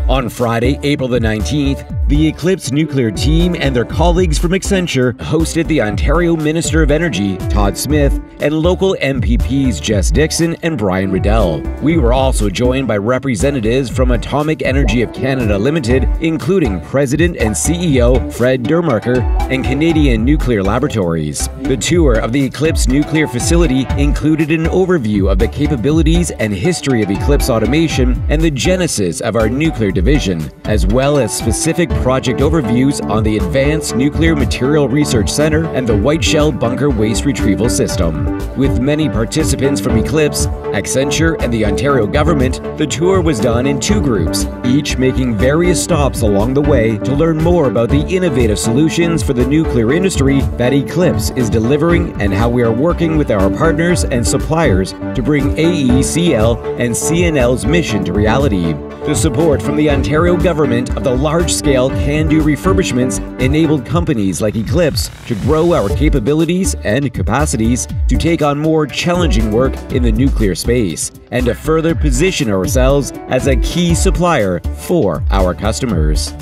On Friday, April the 19th, the Eclipse nuclear team and their colleagues from Accenture hosted the Ontario Minister of Energy, Todd Smith, and local MPPs Jess, Dixon, and Brian Riddell. We were also joined by representatives from Atomic Energy of Canada Limited, including President and CEO Fred Demarkar and Canadian Nuclear Laboratories. The tour of the Eclipse nuclear facility included an overview of the capabilities and history of Eclipse automation and the genesis of our nuclear division, as well as specific project overviews on the Advanced Nuclear Material Research Center and the White Shell Bunker Waste Retrieval System. With many participants from Eclipse, Accenture, and the Ontario government, the tour was done in two groups, each making various stops along the way to learn more about the innovative solutions for the nuclear industry that Eclipse is delivering and how we are working with our partners and suppliers to bring AECL and CNL's mission to reality. The support from the Ontario government of the large-scale can-do refurbishments enabled companies like Eclipse to grow our capabilities and capacities to take on more challenging work in the nuclear space and to further position ourselves as a key supplier for our customers.